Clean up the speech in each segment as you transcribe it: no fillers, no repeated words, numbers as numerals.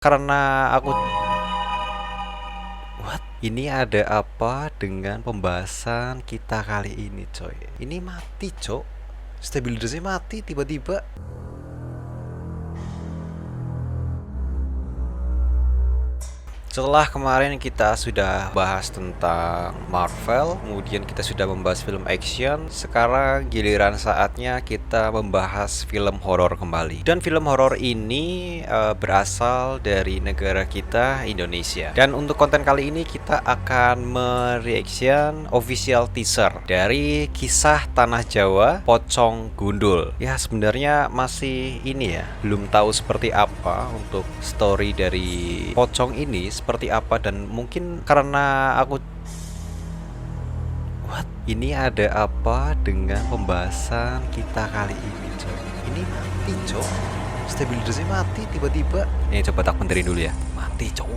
Karena aku What? Ini ada apa dengan pembahasan kita kali ini, coy? Ini mati, cok. Stabilizernya mati tiba-tiba. Setelah kemarin kita sudah bahas tentang Marvel, kemudian kita sudah membahas film action, sekarang giliran saatnya kita membahas film horor kembali. Dan film horor ini berasal dari negara kita, Indonesia. Dan untuk konten kali ini kita akan mereaction official teaser dari Kisah Tanah Jawa Pocong Gundul. Ya, sebenarnya masih ini ya, belum tahu seperti apa untuk story dari pocong ini seperti apa, dan mungkin karena aku ini ada apa dengan pembahasan kita kali ini, cok? Ini mati, cok. Stabilizernya mati tiba-tiba. Ini coba tak benerin dulu ya. Mati, cok.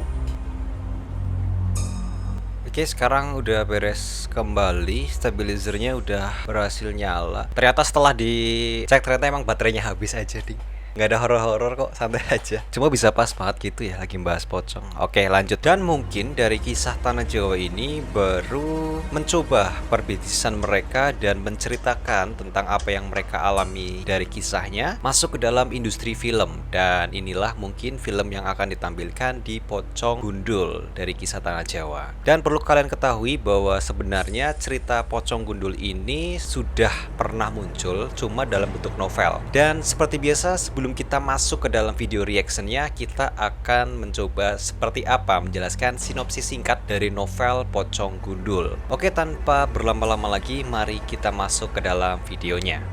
Oke, sekarang udah beres kembali, stabilizernya udah berhasil nyala. Ternyata setelah dicek ternyata emang baterainya habis aja, ding. Nggak ada horor-horor kok, santai aja. Cuma bisa pas banget gitu ya lagi bahas pocong. Oke, lanjut. Dan mungkin dari Kisah Tanah Jawa ini baru mencoba perbisnisan mereka dan menceritakan tentang apa yang mereka alami dari kisahnya masuk ke dalam industri film. Dan inilah mungkin film yang akan ditampilkan di Pocong Gundul dari Kisah Tanah Jawa. Dan perlu kalian ketahui bahwa sebenarnya cerita Pocong Gundul ini sudah pernah muncul, cuma dalam bentuk novel. Dan seperti biasa, sebelum kita masuk ke dalam video reactionnya, kita akan mencoba seperti apa menjelaskan sinopsis singkat dari novel Pocong Gundul. Oke, tanpa berlama-lama lagi, mari kita masuk ke dalam videonya.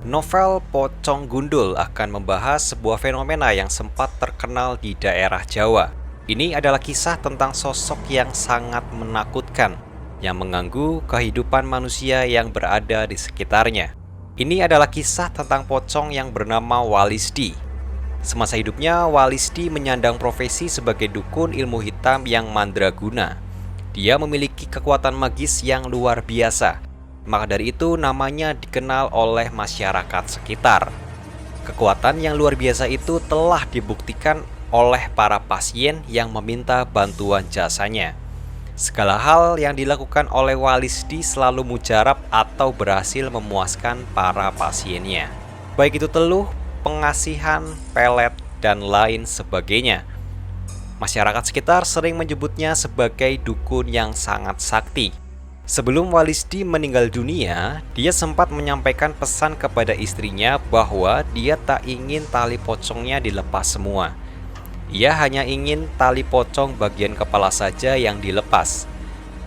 Novel Pocong Gundul akan membahas sebuah fenomena yang sempat terkenal di daerah Jawa. Ini adalah kisah tentang sosok yang sangat menakutkan yang mengganggu kehidupan manusia yang berada di sekitarnya. Ini adalah kisah tentang pocong yang bernama Walisdi. Semasa hidupnya, Walisdi menyandang profesi sebagai dukun ilmu hitam yang mandraguna. Dia memiliki kekuatan magis yang luar biasa. Maka dari itu namanya dikenal oleh masyarakat sekitar. Kekuatan yang luar biasa itu telah dibuktikan oleh para pasien yang meminta bantuan jasanya. Segala hal yang dilakukan oleh Walisdi selalu mujarab atau berhasil memuaskan para pasiennya. Baik itu teluh, pengasihan, pelet, dan lain sebagainya. Masyarakat sekitar sering menyebutnya sebagai dukun yang sangat sakti. Sebelum Walisdi meninggal dunia, dia sempat menyampaikan pesan kepada istrinya bahwa dia tak ingin tali pocongnya dilepas semua. Ia hanya ingin tali pocong bagian kepala saja yang dilepas.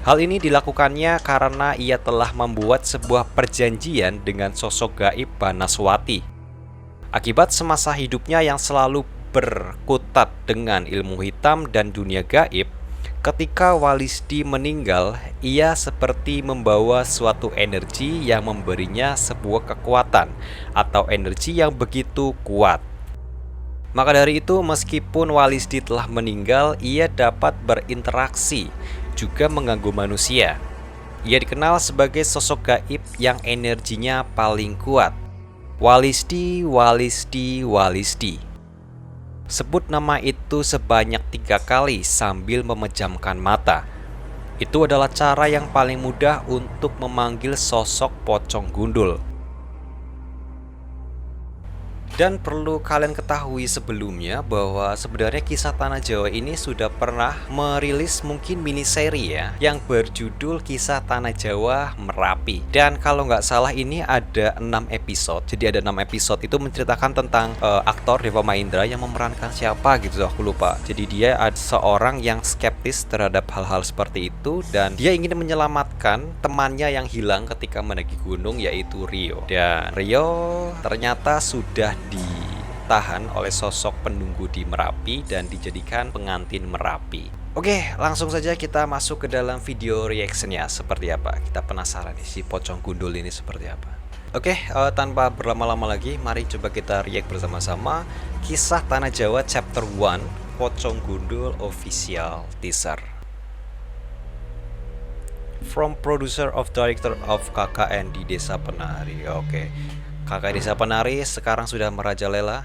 Hal ini dilakukannya karena ia telah membuat sebuah perjanjian dengan sosok gaib Banaswati. Akibat semasa hidupnya yang selalu berkutat dengan ilmu hitam dan dunia gaib, ketika Walisdi meninggal, ia seperti membawa suatu energi yang memberinya sebuah kekuatan atau energi yang begitu kuat. Maka dari itu, meskipun Walisdi telah meninggal, ia dapat berinteraksi, juga mengganggu manusia. Ia dikenal sebagai sosok gaib yang energinya paling kuat. Walisdi, Walisdi, Walisdi. Sebut nama itu sebanyak 3 kali sambil memejamkan mata. Itu adalah cara yang paling mudah untuk memanggil sosok Pocong Gundul. Dan perlu kalian ketahui sebelumnya bahwa sebenarnya Kisah Tanah Jawa ini sudah pernah merilis mungkin miniseri ya, yang berjudul Kisah Tanah Jawa Merapi. Dan kalau nggak salah ini ada 6 episode. Jadi ada 6 episode itu menceritakan tentang aktor Deva Mahendra yang memerankan siapa gitu, aku lupa. Jadi dia ada seorang yang skeptis terhadap hal-hal seperti itu, dan dia ingin menyelamatkan temannya yang hilang ketika mendaki gunung, yaitu Rio. Dan Rio ternyata sudah ditahan oleh sosok penunggu di Merapi dan dijadikan pengantin Merapi. Oke, langsung saja kita masuk ke dalam video reactionnya seperti apa. Kita penasaran nih si Pocong Gundul ini seperti apa. Oke, tanpa berlama-lama lagi, mari coba kita react bersama-sama Kisah Tanah Jawa Chapter 1 Pocong Gundul Official Teaser. From producer of director of KKN di Desa Penari. Oke. Kakak Desa Penari sekarang sudah merajalela.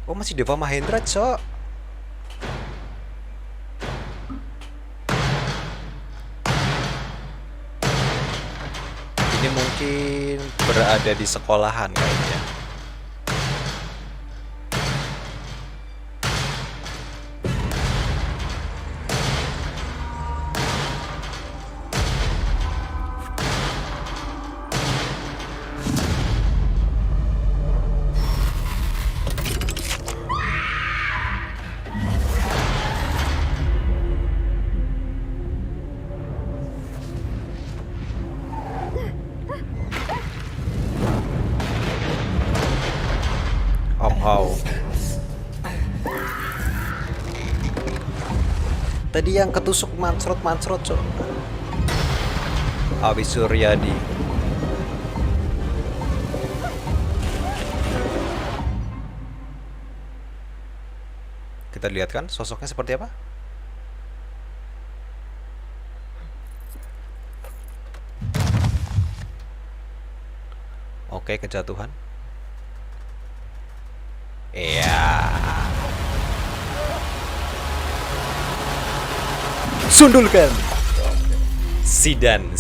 Oh, masih Deva Mahendra, Cok. Ini mungkin berada di sekolahan kayaknya. Om Hao. Tadi yang ketusuk mancrot-mancrot, Cok. Abi Suryadi. Kita lihat kan sosoknya seperti apa? Oke, kejatuhan. Iya. Sundulkan. Sidan.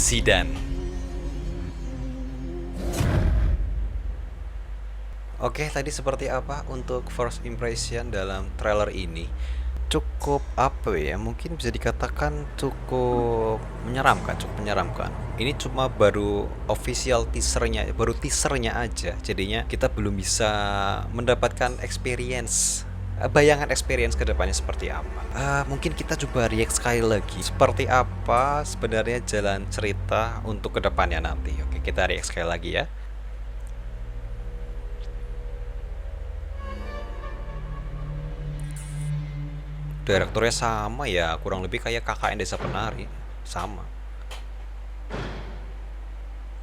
Oke, tadi seperti apa untuk first impression dalam trailer ini? Cukup apa ya? Mungkin bisa dikatakan cukup menyeramkan. Ini cuma baru official teasernya, baru teasernya aja. Jadinya kita belum bisa mendapatkan bayangan experience kedepannya seperti apa. Mungkin kita coba react sekali lagi. Seperti apa sebenarnya jalan cerita untuk kedepannya nanti. Oke, kita react sekali lagi ya. Direkturnya sama ya, kurang lebih kayak KKN Desa Penari, sama.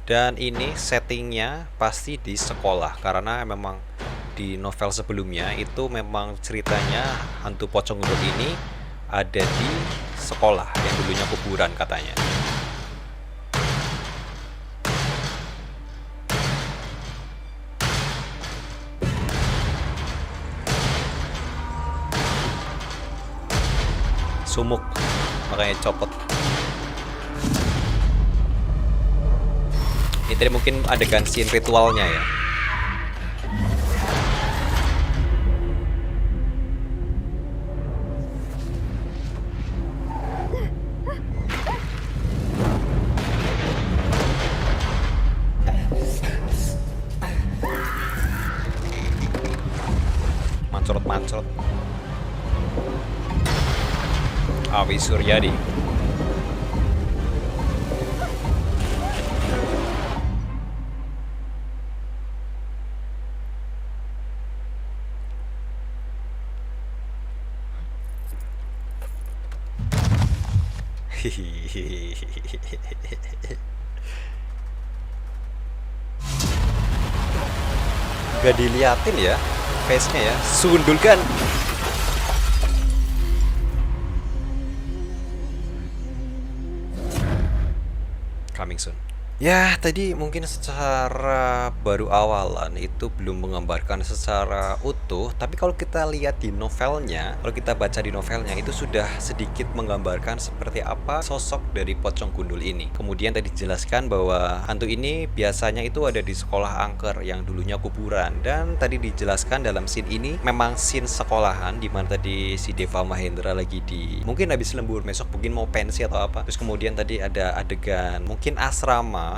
Dan ini settingnya pasti di sekolah, karena memang di novel sebelumnya itu memang ceritanya hantu pocong gundul ini ada di sekolah yang dulunya kuburan katanya. Sumuk, makanya copot. Ini tadi mungkin adegan scene ritualnya ya. Mancrot-mancrot. Abi Suryadi. Gak diliatin ya face-nya ya. Sundulkan. Coming soon. Ya, tadi mungkin secara baru awalan itu belum menggambarkan secara utuh, tapi kalau kita lihat di novelnya, kalau kita baca di novelnya itu sudah sedikit menggambarkan seperti apa sosok dari pocong gundul ini. Kemudian tadi dijelaskan bahwa hantu ini biasanya itu ada di sekolah angker yang dulunya kuburan, dan tadi dijelaskan dalam scene ini memang scene sekolahan di mana tadi si Deva Mahendra lagi di mungkin habis lembur besok, mungkin mau pensi atau apa. Terus kemudian tadi ada adegan mungkin asrama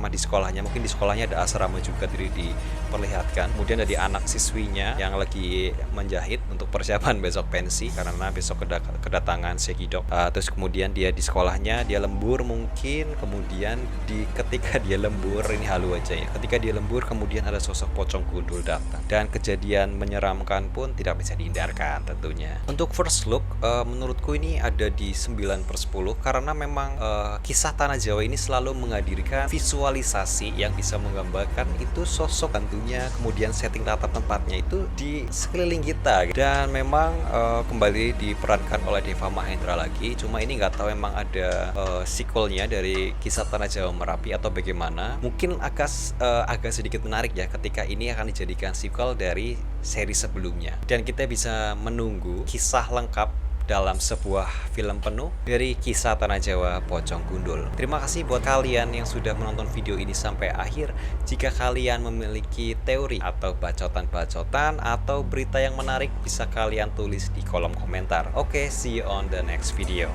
di sekolahnya, mungkin di sekolahnya ada asrama juga diperlihatkan. Kemudian ada anak siswinya yang lagi menjahit untuk persiapan besok pensi karena besok kedatangan Sekidok. Terus kemudian dia di sekolahnya dia lembur mungkin, kemudian ketika dia lembur, ini halu aja ya, ketika dia lembur kemudian ada sosok pocong gundul datang, dan kejadian menyeramkan pun tidak bisa dihindarkan tentunya. Untuk first look menurutku ini ada di 9/10 karena memang kisah Tanah Jawa ini selalu menghadirkan memberikan visualisasi yang bisa menggambarkan itu sosok hantunya, kemudian setting tata tempatnya itu di sekeliling kita. Dan memang kembali diperankan oleh Deva Mahendra lagi, cuma ini nggak tahu memang ada sequelnya dari Kisah Tanah Jawa Merapi atau bagaimana. Mungkin agak sedikit menarik ya ketika ini akan dijadikan sequel dari seri sebelumnya, dan kita bisa menunggu kisah lengkap dalam sebuah film penuh dari Kisah Tanah Jawa Pocong Gundul. Terima kasih buat kalian yang sudah menonton video ini sampai akhir. Jika kalian memiliki teori atau bacotan-bacotan atau berita yang menarik, bisa kalian tulis di kolom komentar. Oke, see you on the next video.